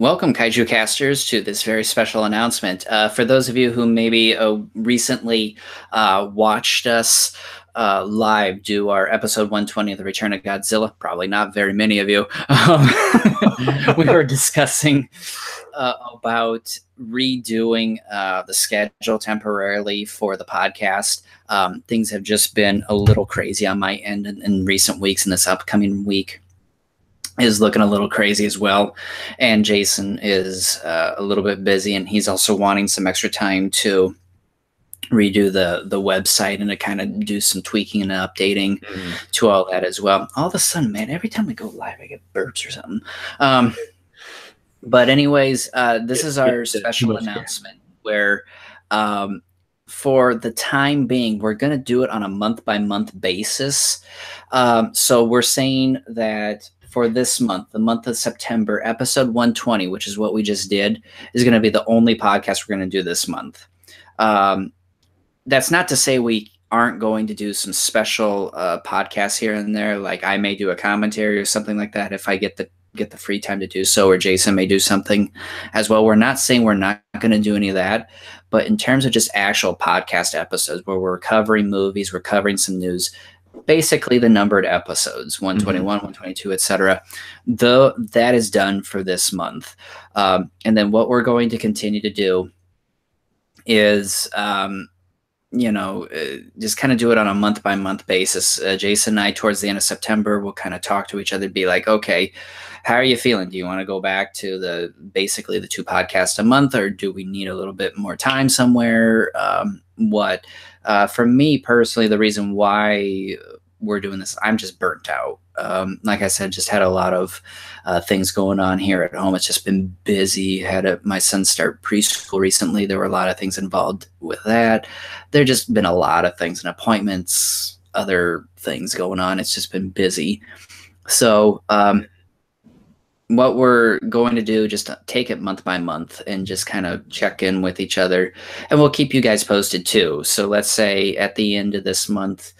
Welcome, Kaiju Casters, to this very special announcement. For those of you who maybe recently watched us live do our episode 120 of The Return of Godzilla, probably not very many of you, we were discussing about redoing the schedule temporarily for the podcast. Things have just been a little crazy on my end in recent weeks, and this upcoming week is looking a little crazy as well. And Jason is a little bit busy, and he's also wanting some extra time to redo the website and to kind of do some tweaking and updating to all that as well. All of a sudden, man, every time we go live, I get burps or something. But anyways, this is our special announcement where for the time being, we're going to do it on a month-by-month basis. So we're saying that for this month, the month of September, episode 120, which is what we just did, is going to be the only podcast we're going to do this month. That's not to say we aren't going to do some special podcasts here and there. Like I may do a commentary or something like that if I get the free time to do so, or Jason may do something as well. We're not saying we're not going to do any of that, but in terms of just actual podcast episodes where we're covering movies, we're covering some news, basically the numbered episodes 121 122 etc. Though that is done for this month, and then what we're going to continue to do is just kind of do it on a month-by-month basis. Jason and I, towards the end of September, will kind of talk to each other, be like, okay, how are you feeling? Do you want to go back to basically the 2 podcasts a month, or do we need a little bit more time somewhere? For me personally, the reason why we're doing this, I'm just burnt out. Like I said, just had a lot of things going on here at home. It's just been busy. Had my son start preschool recently. There were a lot of things involved with that. There just been a lot of things and appointments, other things going on. It's just been busy. So what we're going to do, just take it month by month and just kind of check in with each other, and we'll keep you guys posted too. So let's say at the end of this month,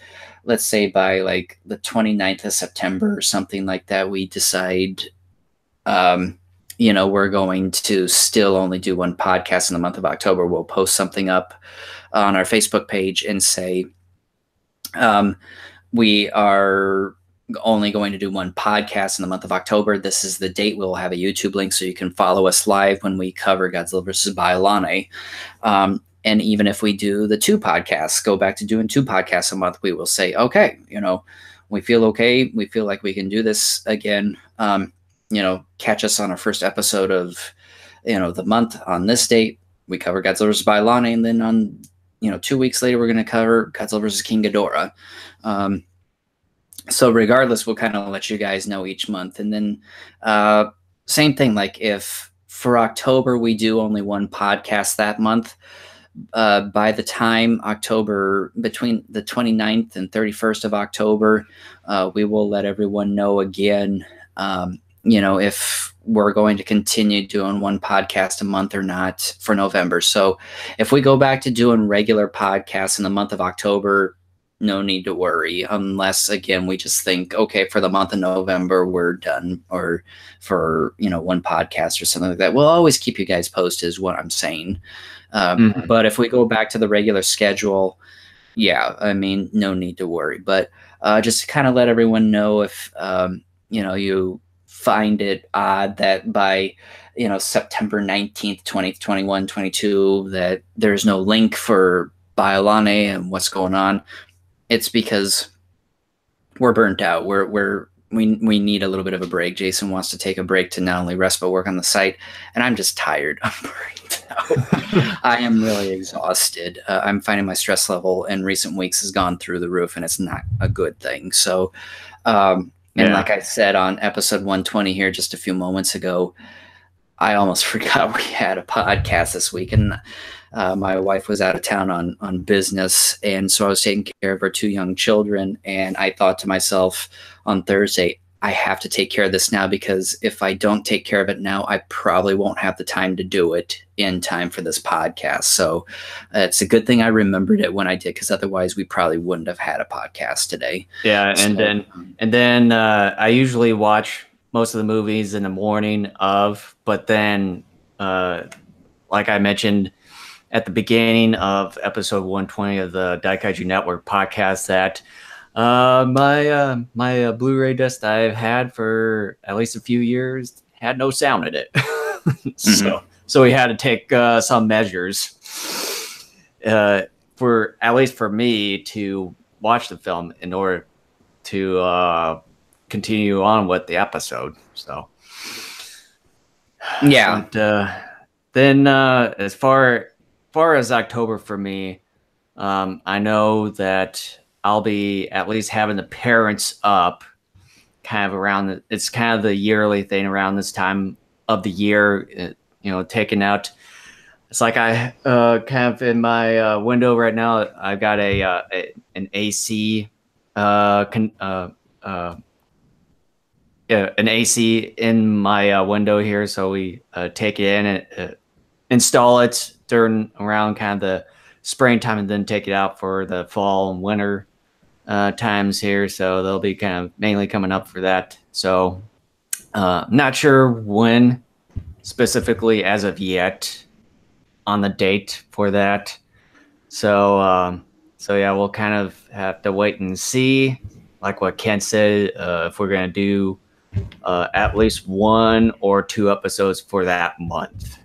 let's say by like the 29th of September or something like that, we decide, we're going to still only do 1 podcast in the month of October. We'll post something up on our Facebook page and say, we are only going to do 1 podcast in the month of October. This is the date. We'll have a YouTube link so you can follow us live when we cover Godzilla vs. Bylane. And even if we do the 2 podcasts, go back to doing 2 podcasts a month, we will say, okay, we feel okay. We feel like we can do this again. Catch us on our first episode of, the month on this date. We cover Godzilla vs. Bylane, and then on, 2 weeks later, we're going to cover Godzilla vs. King Ghidorah. So regardless, we'll kind of let you guys know each month. And then same thing, like if for October we do only 1 podcast that month, by the time October, between the 29th and 31st of October, we will let everyone know again, if we're going to continue doing 1 podcast a month or not for November. So if we go back to doing regular podcasts in the month of October, no need to worry, unless again we just think, okay, for the month of November we're done, or for 1 podcast or something like that. We'll always keep you guys posted, is what I'm saying. But if we go back to the regular schedule, yeah, I mean, no need to worry. But just to kind of let everyone know, if you find it odd that by September 19th, 20th, 21, 22, that there's no link for Bylane and what's going on, it's because we're burnt out. We need a little bit of a break. Jason wants to take a break to not only rest but work on the site, and I'm just tired. I'm burnt out. I am really exhausted. I'm finding my stress level in recent weeks has gone through the roof, and it's not a good thing. So, like I said on episode 120 here just a few moments ago, I almost forgot we had a podcast this week, and my wife was out of town on business, and so I was taking care of our 2 young children, and I thought to myself on Thursday, I have to take care of this now, because if I don't take care of it now, I probably won't have the time to do it in time for this podcast. So it's a good thing I remembered it when I did, because otherwise we probably wouldn't have had a podcast today. Yeah, and then I usually watch most of the movies in the morning of, but then, like I mentioned at the beginning of episode 120 of the Daikaiju Network podcast, that my Blu-ray disc I've had for at least a few years had no sound in it. So we had to take some measures for, at least for me, to watch the film in order to continue on with the episode. So Yeah. But then as far as October for me, I know that I'll be at least having the parents up kind of around it's kind of the yearly thing around this time of the year, taking out. It's like I kind of in my window right now, I've got an AC an AC in my window here, so we take it in and install it during around kind of the springtime, and then take it out for the fall and winter times here. So they'll be kind of mainly coming up for that. So not sure when specifically as of yet on the date for that. So yeah, we'll kind of have to wait and see. Like what Ken said, if we're gonna do at least 1 or 2 episodes for that month.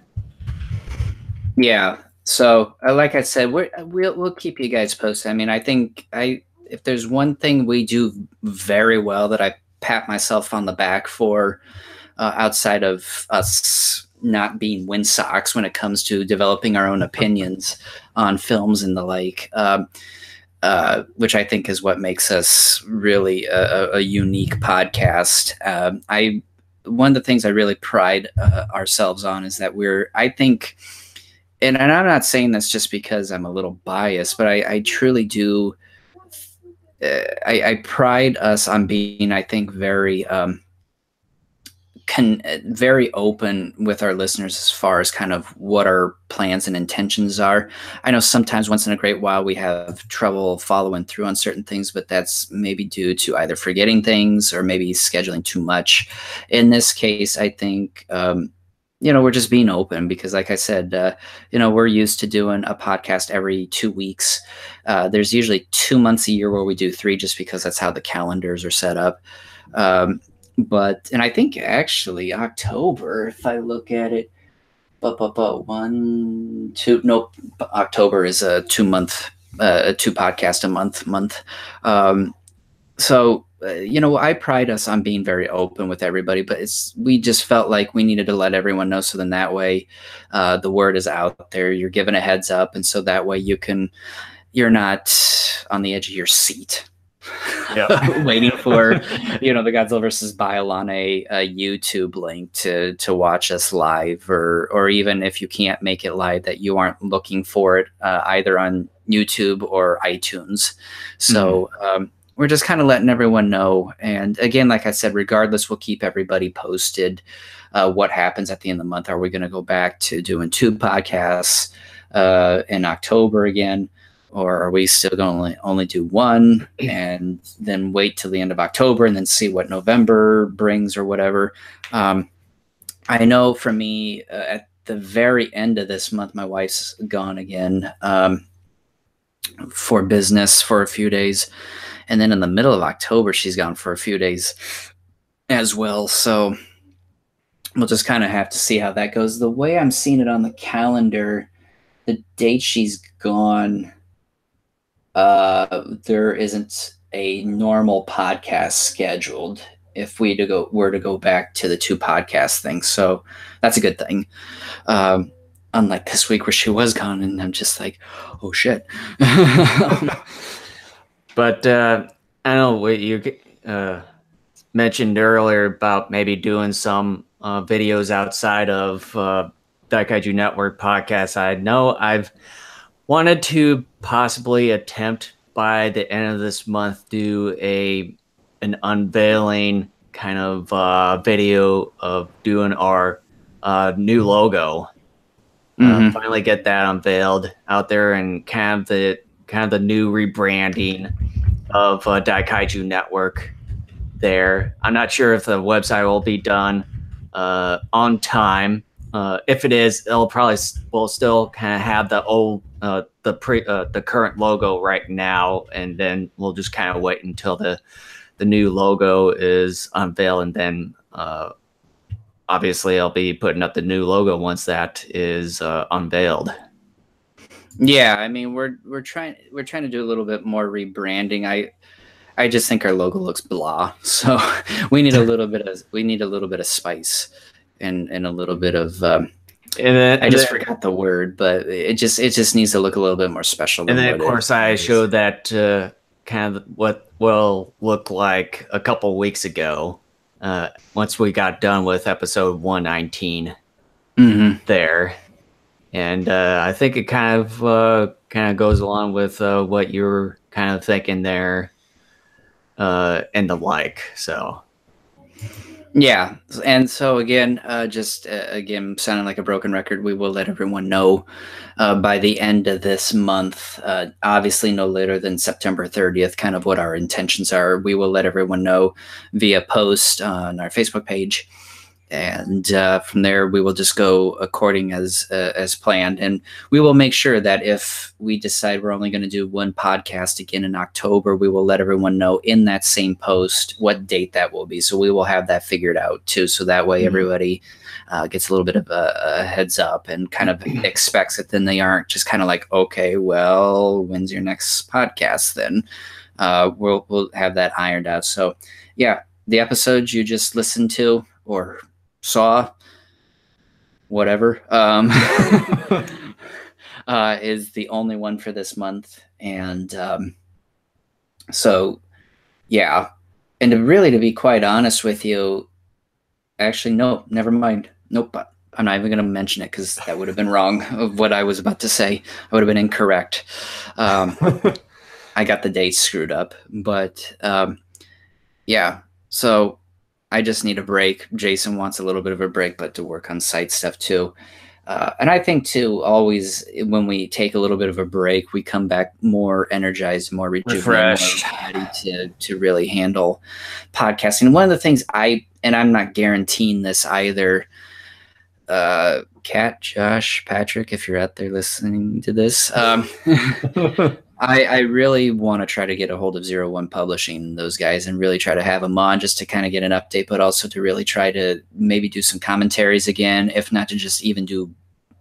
Yeah. So, like I said, we'll keep you guys posted. I mean, I think if there's one thing we do very well that I pat myself on the back for, outside of us not being windsocks when it comes to developing our own opinions on films and the like, which I think is what makes us really a unique podcast. One of the things I really pride ourselves on is that I think, and I'm not saying this just because I'm a little biased, but I truly do. I pride us on being, I think, very very open with our listeners as far as kind of what our plans and intentions are. I know sometimes once in a great while we have trouble following through on certain things, but that's maybe due to either forgetting things or maybe scheduling too much. In this case, I think, we're just being open because, like I said, we're used to doing a podcast every 2 weeks. There's usually 2 months a year where we do 3 just because that's how the calendars are set up. And I think actually October, if I look at it, October is a 2 month, 2 podcast a month. So I pride us on being very open with everybody, but we just felt like we needed to let everyone know. So then that way, the word is out there, you're given a heads up. And so that way you're not on the edge of your seat. Yeah. Waiting for the Godzilla versus Bile on a YouTube link to watch us live, or even if you can't make it live, that you aren't looking for it either on YouTube or iTunes. So we're just kind of letting everyone know. And again, like I said, regardless, we'll keep everybody posted what happens at the end of the month. Are we going to go back to doing 2 podcasts in October again? Or are we still going to only do 1 and then wait till the end of October and then see what November brings or whatever? I know for me, at the very end of this month, my wife's gone again for business for a few days. And then in the middle of October, she's gone for a few days as well. So we'll just kind of have to see how that goes. The way I'm seeing it on the calendar, the date she's gone, there isn't a normal podcast scheduled if we were to go back to the 2 podcast things. So that's a good thing. Unlike this week where she was gone and I'm just like, oh shit. But I know what you mentioned earlier about maybe doing some videos outside of Daikaiju Network podcast. I know I've wanted to possibly attempt by the end of this month do an unveiling kind of video of doing our new logo. Finally get that unveiled out there, and kind of the new rebranding of Daikaiju Network. there. I'm not sure if the website will be done on time. If it is, we'll still kind of have the old the current logo right now, and then we'll just kind of wait until the new logo is unveiled, and then obviously I'll be putting up the new logo once that is unveiled. Yeah, I mean we're trying to do a little bit more rebranding. I just think our logo looks blah, so we need a little bit of spice and a little bit of. I just forgot the word, but it just needs to look a little bit more special. And then of course I showed that kind of what will look like a couple weeks ago. Once we got done with episode 119 there. And I think it kind of goes along with what you're kind of thinking there and the like. So yeah, and so again, again, sounding like a broken record, we will let everyone know by the end of this month, obviously no later than September 30th, kind of what our intentions are. We will let everyone know via post on our Facebook page. And from there, we will just go according as planned. And we will make sure that if we decide we're only going to do one podcast again in October, we will let everyone know in that same post what date that will be. So we will have that figured out too. So that way everybody gets a little bit of a heads up and kind of expects it. Then they aren't just kind of like, okay, well, when's your next podcast? Then we'll have that ironed out. So yeah, the episodes you just listened to or saw, whatever, is the only one for this month. And so yeah, and to be quite honest with you, actually no, never mind, nope, I'm not even going to mention it because that would have been wrong of what I was about to say. I would have been incorrect. I got the dates screwed up, but yeah, so I just need a break. Jason wants a little bit of a break, but to work on site stuff too. And I think too, always when we take a little bit of a break, we come back more energized, more rejuvenated, refreshed, more ready to really handle podcasting. One of the things and I'm not guaranteeing this either, Kat, Josh, Patrick, if you're out there listening to this, I really want to try to get a hold of 01 Publishing, those guys, and really try to have them on just to kind of get an update, but also to really try to maybe do some commentaries again, if not to just even do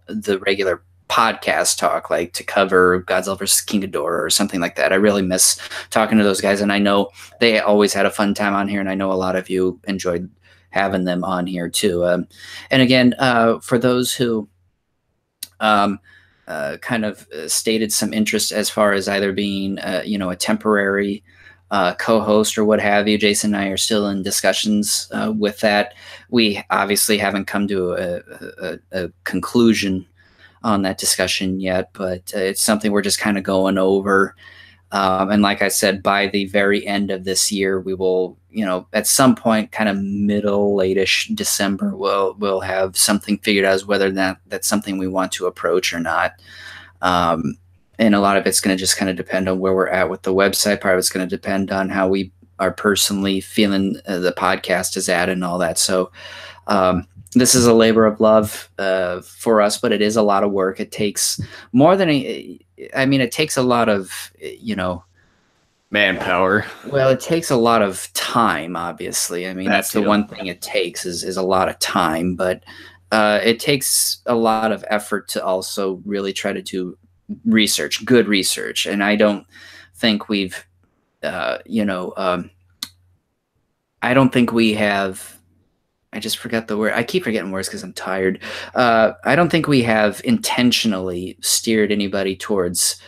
the regular podcast talk, like to cover Godzilla vs. King Ghidorah or something like that. I really miss talking to those guys, and I know they always had a fun time on here, and I know a lot of you enjoyed having them on here too. And again, for those who kind of stated some interest as far as either being, a temporary co-host or what have you, Jason and I are still in discussions with that. We obviously haven't come to a conclusion on that discussion yet, but it's something we're just kind of going over. And like I said, by the very end of this year, we will, at some point, kind of middle, late-ish December, we'll have something figured out as whether or not that's something we want to approach or not. And a lot of it's going to just kind of depend on where we're at with the website. Part of it's going to depend on how we are personally feeling the podcast is at and all that. So this is a labor of love for us, but it is a lot of work. It takes more than it takes a lot of, manpower. Well, it takes a lot of time, obviously. I mean, that's the one thing it takes is a lot of time, but it takes a lot of effort to also really try to do good research. And I don't think we've, I don't think we have, I just forgot the word. I keep forgetting words because I'm tired. I don't think we have intentionally steered anybody towards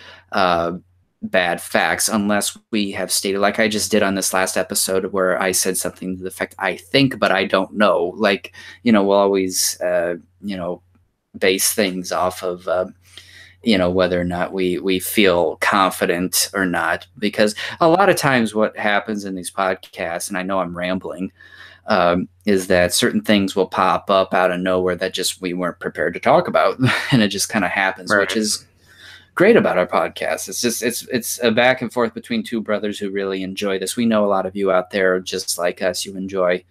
bad facts unless we have stated, like I just did on this last episode where I said something to the effect, I think, but I don't know. Like, we'll always, base things off of, whether or not we feel confident or not, because a lot of times what happens in these podcasts, and I know I'm rambling, is that certain things will pop up out of nowhere that just we weren't prepared to talk about. And it just kind of happens, right, which is great about our podcast. It's just it's a back and forth between two brothers who really enjoy this. We know a lot of you out there, just like us, you enjoy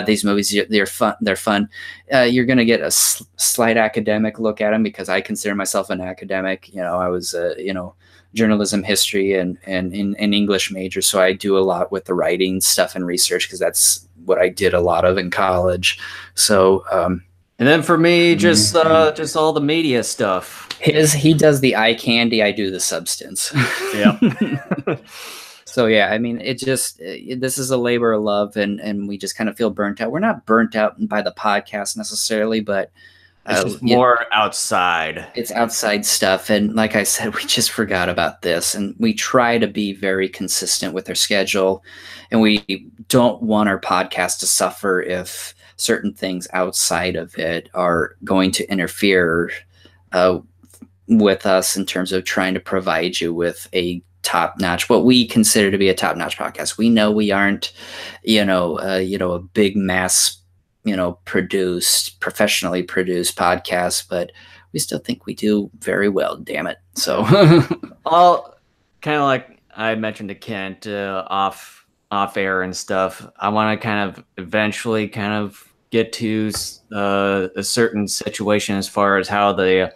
these movies. They're fun. They're fun. You're going to get a slight academic look at them because I consider myself an academic. You know, I was journalism, history, and in English major, so I do a lot with the writing stuff and research because that's what I did a lot of in college. So. And then for me, just all the media stuff. He does the eye candy, I do the substance. Yeah. So yeah, I mean, this is a labor of love, and we just kind of feel burnt out. We're not burnt out by the podcast necessarily, but it's just more outside. It's outside stuff, and like I said, we just forgot about this, and we try to be very consistent with our schedule, and we don't want our podcast to suffer if certain things outside of it are going to interfere with us in terms of trying to provide you with a top-notch, what we consider to be a top-notch podcast. We know we aren't, a big mass, professionally produced podcast, but we still think we do very well. Damn it! So, all kind of like I mentioned to Kent off air and stuff. I want to kind of eventually kind of get to a certain situation as far as how the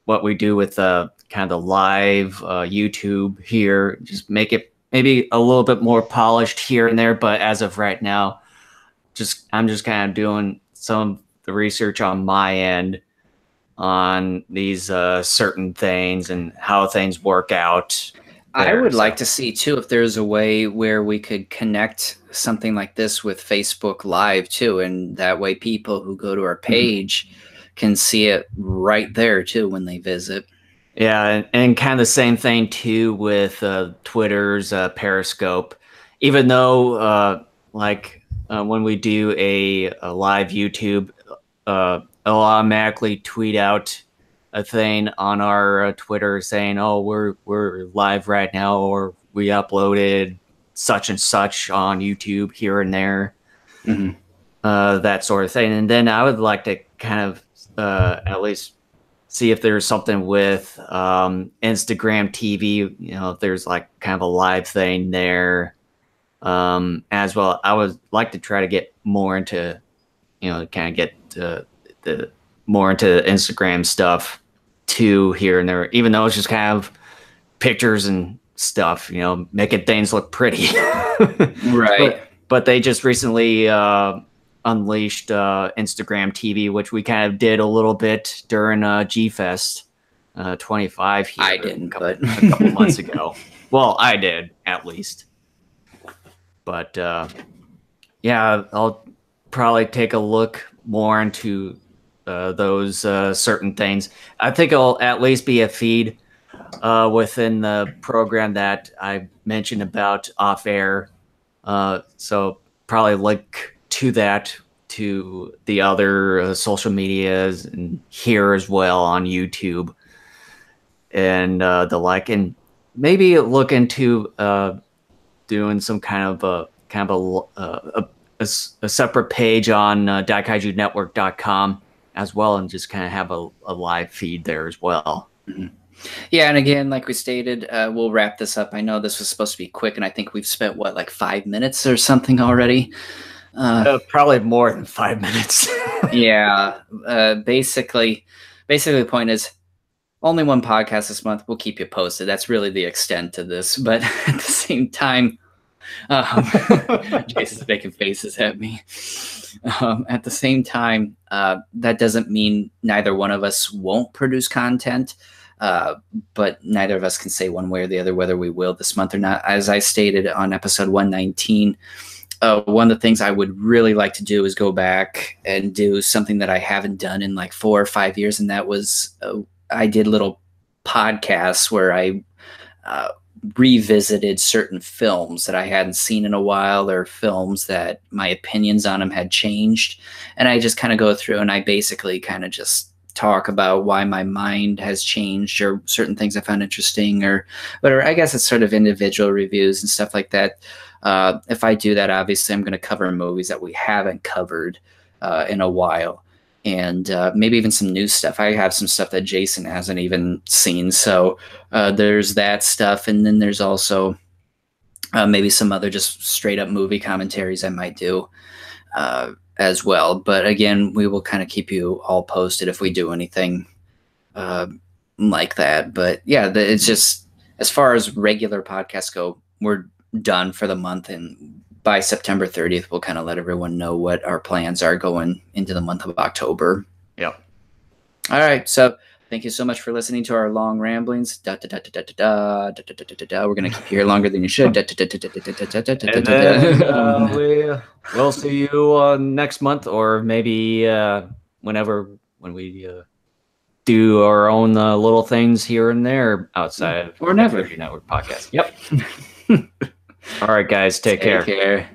what we do with kind of the live YouTube here, just make it maybe a little bit more polished here and there. But as of right now, I'm just kind of doing some of the research on my end on these certain things and how things work out. I would like to see too if there's a way where we could connect something like this with Facebook Live too, and that way people who go to our page can see it right there too when they visit. Yeah, and kind of the same thing too with Twitter's Periscope. Even though when we do a live YouTube, it'll automatically tweet out a thing on our Twitter saying, "Oh, we're live right now," or "We uploaded such and such on YouTube here and there," that sort of thing. And then I would like to kind of at least see if there's something with Instagram TV. If there's like kind of a live thing there as well. I would like to try to get more into, kind of get the more into Instagram stuff too here and there, even though it's just kind of pictures and stuff, making things look pretty. Right. But they just recently unleashed Instagram TV, which we kind of did a little bit during G-Fest 25 here. I didn't, a couple months ago. Well, I did, at least. But yeah, I'll probably take a look more into those certain things. I think it'll at least be a feed within the program that I mentioned about off air. So probably link to that to the other social medias and here as well on YouTube and the like, and maybe look into doing some kind of a separate page on daikaijunetwork.com as well, and just kind of have a live feed there as well. Yeah, and again, like we stated, we'll wrap this up. I know this was supposed to be quick, and I think we've spent, like 5 minutes or something already? Probably more than 5 minutes. Yeah. Basically, the point is, only one podcast this month. We'll keep you posted. That's really the extent to this. But at the same time, Jason's making faces at me. At the same time, that doesn't mean neither one of us won't produce content, but neither of us can say one way or the other whether we will this month or not. As I stated on episode 119, one of the things I would really like to do is go back and do something that I haven't done in like 4 or 5 years, and that was I did little podcasts where I revisited certain films that I hadn't seen in a while, or films that my opinions on them had changed. And I just kind of go through and I basically kind of just talk about why my mind has changed, or certain things I found interesting, or whatever. I guess it's sort of individual reviews and stuff like that. If I do that, obviously I'm going to cover movies that we haven't covered in a while. and maybe even some new stuff. I have some stuff that Jason hasn't even seen. So there's that stuff. And then there's also maybe some other just straight up movie commentaries I might do as well. But again, we will kind of keep you all posted if we do anything like that. But yeah, it's just, as far as regular podcasts go, we're done for the month. And by September 30th, we'll kind of let everyone know what our plans are going into the month of October. Yep. All right. So thank you so much for listening to our long ramblings. We're going to keep you here longer than you should. And then we'll see you next month, or maybe when we do our own little things here and there outside of or never Network podcast. Yep. All right, guys, take care.